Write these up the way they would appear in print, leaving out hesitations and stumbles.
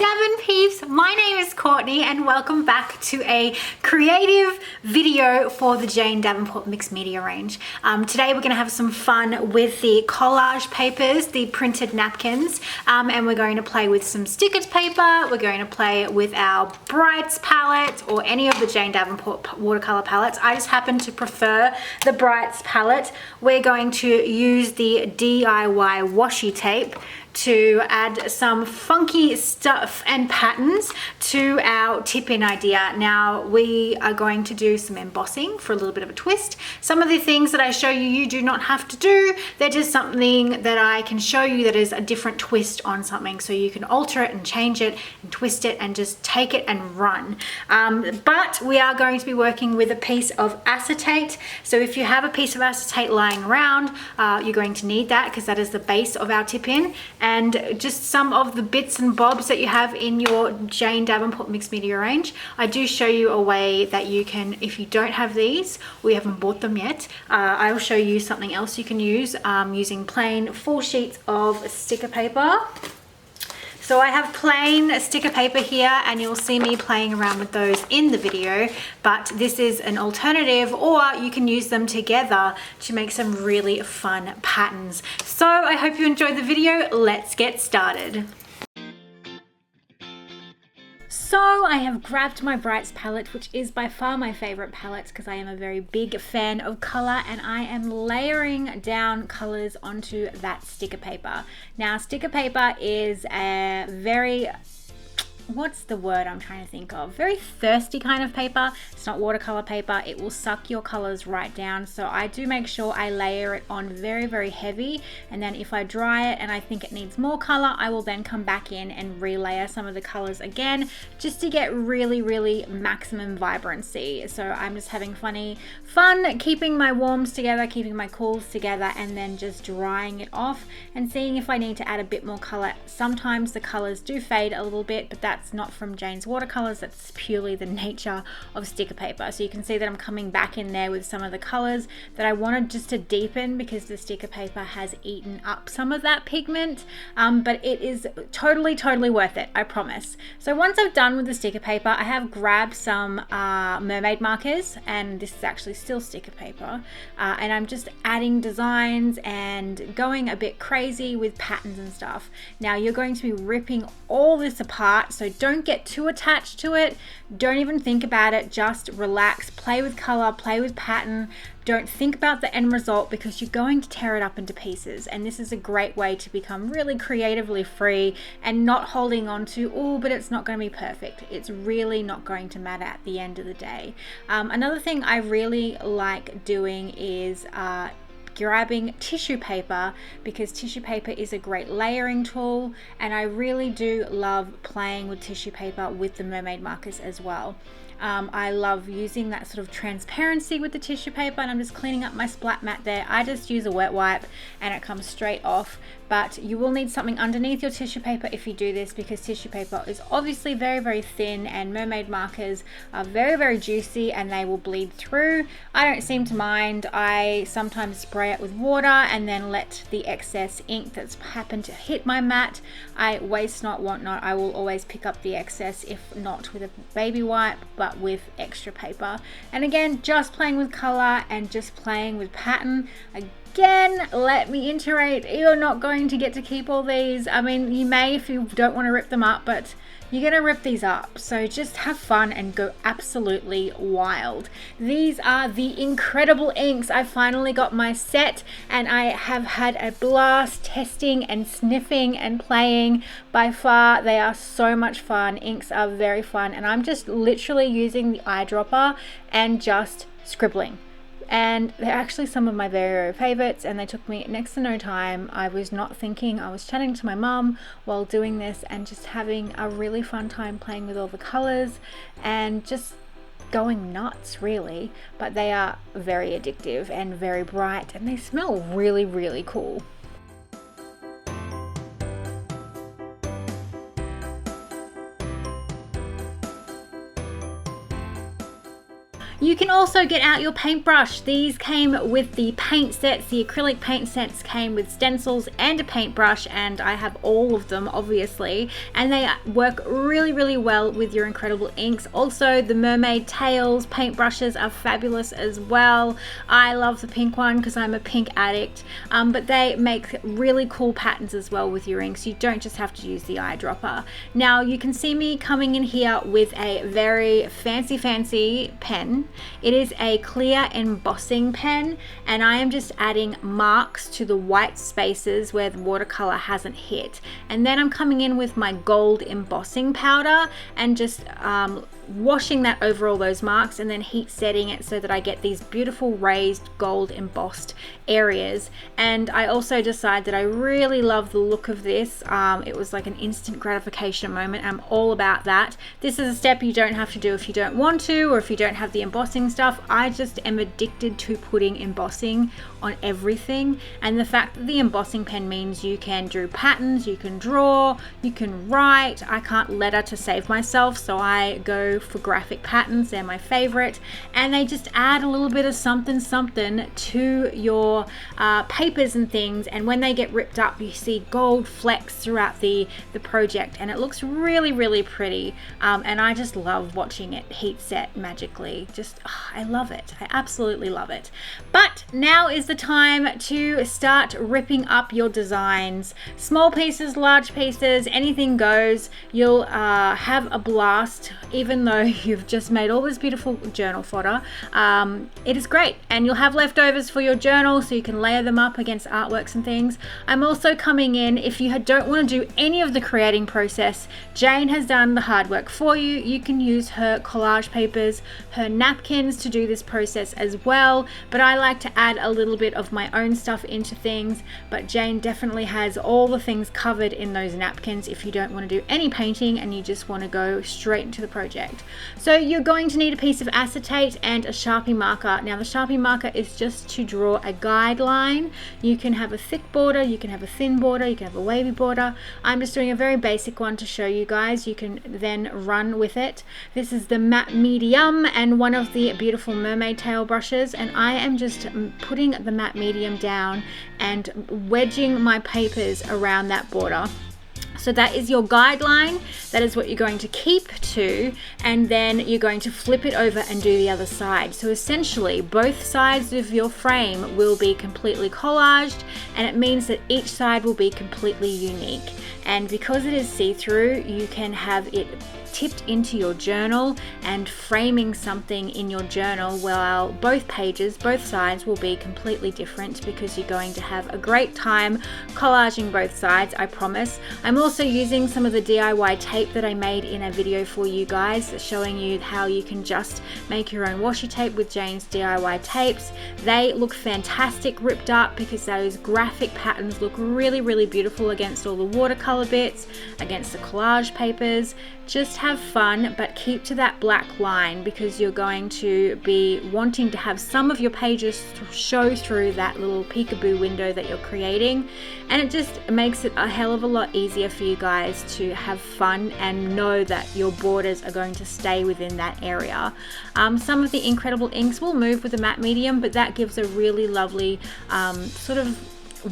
Devon peeps, my name is Courtney and welcome back to a creative video for the Jane Davenport Mixed Media range. Today we're going to have some fun with the collage papers, the printed napkins, and we're going to play with some stickers paper. We're going to play with our Brights palette or any of the Jane Davenport watercolor palettes. I just happen to prefer the Brights palette. We're going to use the DIY washi tape to add some funky stuff and patterns to our tip-in idea. Now we are going to do some embossing for a little bit of a twist. Some of the things that I show you, you do not have to do. They're just something that I can show you that is a different twist on something, so you can alter it and change it and twist it and just take it and run. But we are going to be working with a piece of acetate. So if you have a piece of acetate lying around, you're going to need that because that is the base of our tip-in. And just some of the bits and bobs that you have in your Jane Davenport Mixed Media range. I do show you a way that you can, if you don't have these, we haven't bought them yet, I will show you something else you can use using plain full sheets of sticker paper. So I have plain sticker paper here and you'll see me playing around with those in the video, but this is an alternative, or you can use them together to make some really fun patterns. So I hope you enjoyed the video. Let's get started. So I have grabbed my Brights palette, which is by far my favorite palette because I am a very big fan of color, and I am layering down colors onto that sticker paper. Now sticker paper is a very, what's the word I'm trying to think of? Very thirsty kind of paper. It's not watercolor paper. It will suck your colors right down. So I do make sure I layer it on very, very heavy. And then if I dry it and I think it needs more color, I will then come back in and relayer some of the colors again, just to get really, really maximum vibrancy. So I'm just having fun keeping my warms together, keeping my cools together, and then just drying it off and seeing if I need to add a bit more color. Sometimes the colors do fade a little bit, but that's not from Jane's watercolors. That's purely the nature of sticker paper. So you can see that I'm coming back in there with some of the colors that I wanted just to deepen, because the sticker paper has eaten up some of that pigment, but it is totally worth it, I promise. So once I've done with the sticker paper, I have grabbed some mermaid markers, and this is actually still sticker paper, and I'm just adding designs and going a bit crazy with patterns and stuff. Now you're going to be ripping all this apart, so don't get too attached to it. Don't even think about it. Just relax, play with color, play with pattern. Don't think about the end result, because you're going to tear it up into pieces. And this is a great way to become really creatively free and not holding on to, oh, but it's not going to be perfect. It's really not going to matter at the end of the day. Another thing I really like doing is grabbing tissue paper, because tissue paper is a great layering tool, and I really do love playing with tissue paper with the mermaid markers as well. I love using that sort of transparency with the tissue paper, and I'm just cleaning up my splat mat there. I just use a wet wipe and it comes straight off, but you will need something underneath your tissue paper if you do this, because tissue paper is obviously very thin, and mermaid markers are very juicy and they will bleed through. I don't seem to mind. I sometimes spray it with water and then let the excess ink that's happened to hit my mat, I waste not, want not. I will always pick up the excess, if not with a baby wipe, but with extra paper. And again, just playing with color and just playing with pattern. Again, let me iterate, you're not going to get to keep all these. I mean, you may if you don't want to rip them up, but you're going to rip these up. So just have fun and go absolutely wild. These are the incredible inks. I finally got my set, and I have had a blast testing and sniffing and playing. By far, they are so much fun. Inks are very fun, and I'm just literally using the eyedropper and just scribbling. And they're actually some of my very favorites, and they took me next to no time. I was not thinking. I was chatting to my mum while doing this and just having a really fun time playing with all the colors and just going nuts, really. But they are very addictive and very bright, and they smell really cool. You can also get out your paintbrush. These came with the paint sets. The acrylic paint sets came with stencils and a paintbrush, and I have all of them obviously, and they work really, really well with your incredible inks. Also, the mermaid tails paintbrushes are fabulous as well. I love the pink one because I'm a pink addict, but they make really cool patterns as well with your inks. You don't just have to use the eyedropper. Now you can see me coming in here with a very fancy pen. It is a clear embossing pen, and I am just adding marks to the white spaces where the watercolor hasn't hit. And then I'm coming in with my gold embossing powder and just washing that over all those marks, and then heat setting it so that I get these beautiful raised gold embossed areas. And I also decide that I really love the look of this. It was like an instant gratification moment. I'm all about that. This is a step you don't have to do if you don't want to, or if you don't have the embossing stuff. I just am addicted to putting embossing on everything, and the fact that the embossing pen means you can do patterns, you can draw, you can write. I can't letter to save myself, so I go for graphic patterns. They're my favorite, and they just add a little bit of something to your papers and things, and when they get ripped up you see gold flecks throughout the project, and it looks really, really pretty, and I just love watching it heat set magically. I love it. I absolutely love it. But now is the time to start ripping up your designs. Small pieces, large pieces, anything goes. You'll have a blast, even though you've just made all this beautiful journal fodder. It is great, and you'll have leftovers for your journal so you can layer them up against artworks and things. I'm also coming in, if you don't want to do any of the creating process, Jane has done the hard work for you. You can use her collage papers, her napkins to do this process as well, but I like to add a little bit of my own stuff into things. But Jane definitely has all the things covered in those napkins if you don't want to do any painting and you just want to go straight into the project. So you're going to need a piece of acetate and a Sharpie marker. Now the Sharpie marker is just to draw a guideline. You can have a thick border, you can have a thin border, you can have a wavy border. I'm just doing a very basic one to show you guys. You can then run with it. This is the matte medium and one of the beautiful mermaid tail brushes, and I am just putting the matte medium down and wedging my papers around that border. So that is your guideline. That is what you're going to keep to, and then you're going to flip it over and do the other side. So essentially both sides of your frame will be completely collaged, and it means that each side will be completely unique. And because it is see-through, you can have it tipped into your journal and framing something in your journal, while both pages, both sides will be completely different, because you're going to have a great time collaging both sides, I promise. I'm also using some of the DIY tape that I made in a video for you guys, showing you how you can just make your own washi tape with Jane's DIY tapes. They look fantastic ripped up because those graphic patterns look really, really beautiful against all the watercolor bits, against the collage papers. Just have fun, but keep to that black line, because you're going to be wanting to have some of your pages show through that little peekaboo window that you're creating, and it just makes it a hell of a lot easier for you guys to have fun and know that your borders are going to stay within that area. Some of the incredible inks will move with the matte medium, but that gives a really lovely sort of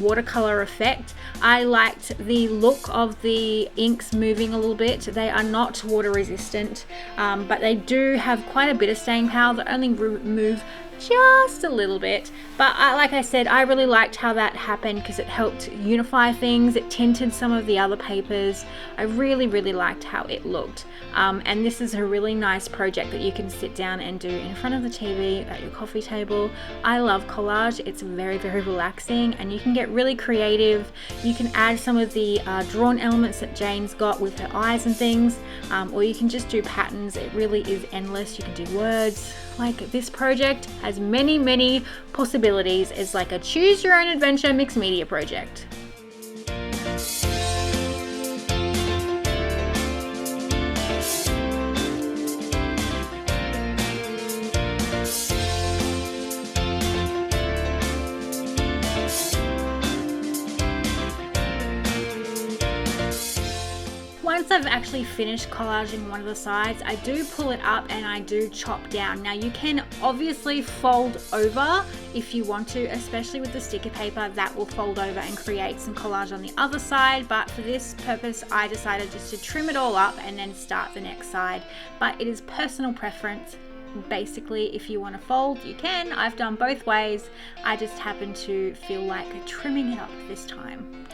watercolor effect. I liked the look of the inks moving a little bit. They are not water resistant, but they do have quite a bit of staying power that only move just a little bit. But like I said, I really liked how that happened because it helped unify things. It tinted some of the other papers. I really, really liked how it looked. And this is a really nice project that you can sit down and do in front of the TV at your coffee table. I love collage. It's very, very relaxing, and you can get really creative. You can add some of the drawn elements that Jane's got with her eyes and things, or you can just do patterns. It really is endless. You can do words. Like, this project has many, many possibilities. It's like a choose your own adventure mixed media project. once I've actually finished collaging one of the sides, I do pull it up and I do chop down. Now you can obviously fold over if you want to, especially with the sticker paper, that will fold over and create some collage on the other side. But for this purpose, I decided just to trim it all up and then start the next side. But it is personal preference. Basically, if you want to fold, you can. I've done both ways. I just happen to feel like trimming it up this time.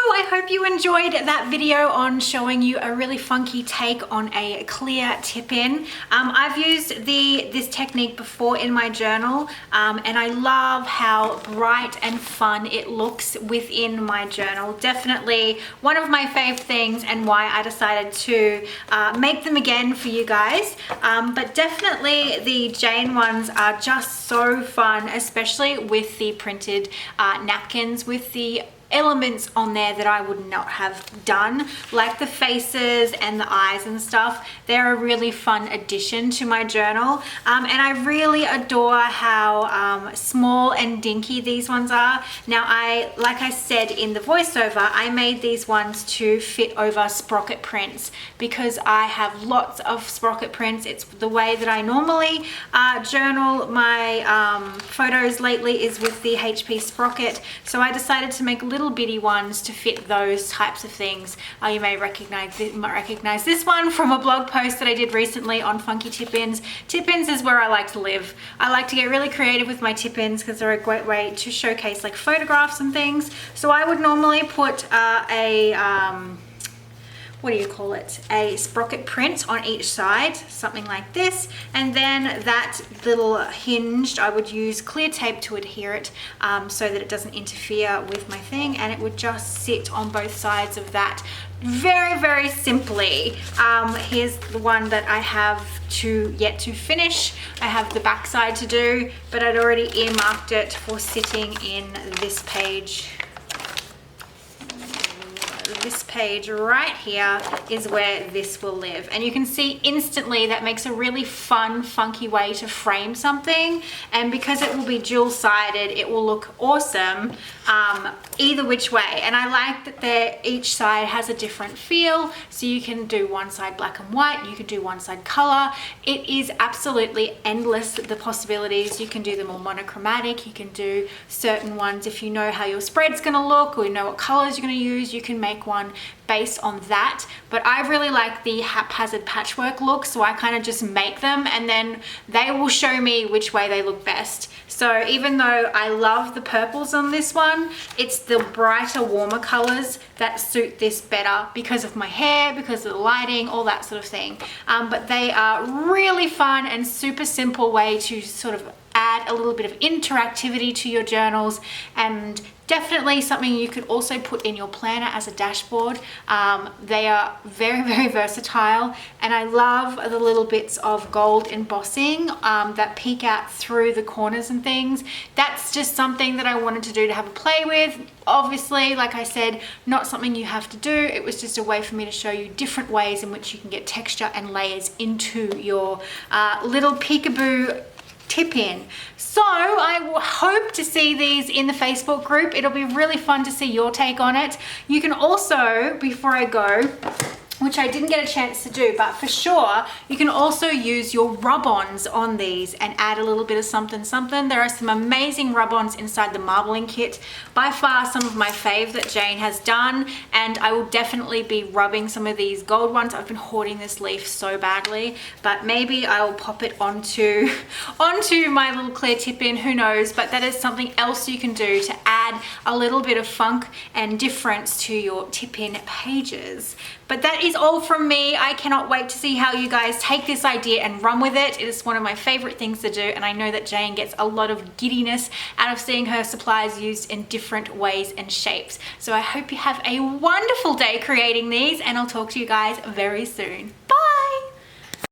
I hope you enjoyed that video on showing you a really funky take on a clear tip-in. I've used this technique before in my journal, and I love how bright and fun it looks within my journal. Definitely one of my fave things, and why I decided to make them again for you guys. But definitely the Jane ones are just so fun, especially with the printed napkins with the elements on there that I would not have done, like the faces and the eyes and stuff. They're a really fun addition to my journal, and I really adore how small and dinky these ones are. Now, like I said in the voiceover, I made these ones to fit over sprocket prints because I have lots of sprocket prints. It's the way that I normally journal my photos lately, is with the HP Sprocket. So I decided to make little bitty ones to fit those types of things. You may recognize this one from a blog post that I did recently on funky tip-ins. Tip-ins is where I like to live. I like to get really creative with my tip-ins because they're a great way to showcase like photographs and things. So I would normally put what do you call it, a sprocket print on each side, something like this, and then that little hinged, I would use clear tape to adhere it so that it doesn't interfere with my thing, and it would just sit on both sides of that very, very simply. Here's the one that I have yet to finish. I have the back side to do, but I'd already earmarked it for sitting in this page. This page right here is where this will live, and you can see instantly that makes a really fun, funky way to frame something. And because it will be dual-sided, it will look awesome either which way. And I like that each side has a different feel, so you can do one side black and white, you can do one side color. It is absolutely endless, the possibilities. You can do them all monochromatic, you can do certain ones if you know how your spread's gonna look, or you know what colors you're gonna use, you can make one based on that. But I really like the haphazard patchwork look, so I kind of just make them and then they will show me which way they look best. So even though I love the purples on this one, it's the brighter, warmer colors that suit this better because of my hair, because of the lighting, all that sort of thing. But they are really fun and super simple way to sort of add a little bit of interactivity to your journals, and definitely something you could also put in your planner as a dashboard. They are very, very versatile, and I love the little bits of gold embossing that peek out through the corners and things. That's just something that I wanted to do to have a play with. Obviously, like I said, not something you have to do. It was just a way for me to show you different ways in which you can get texture and layers into your little peekaboo tip-in. So I hope to see these in the Facebook group. It'll be really fun to see your take on it. You can also, before I go, which I didn't get a chance to do, but for sure, you can also use your rub-ons on these and add a little bit of something, something. There are some amazing rub-ons inside the marbling kit. By far, some of my fave that Jane has done, and I will definitely be rubbing some of these gold ones. I've been hoarding this leaf so badly, but maybe I will pop it onto my little clear tip-in, who knows, but that is something else you can do to add a little bit of funk and difference to your tip-in pages. But that is all from me. I cannot wait to see how you guys take this idea and run with it. It is one of my favorite things to do, and I know that Jane gets a lot of giddiness out of seeing her supplies used in different ways and shapes. So I hope you have a wonderful day creating these, and I'll talk to you guys very soon.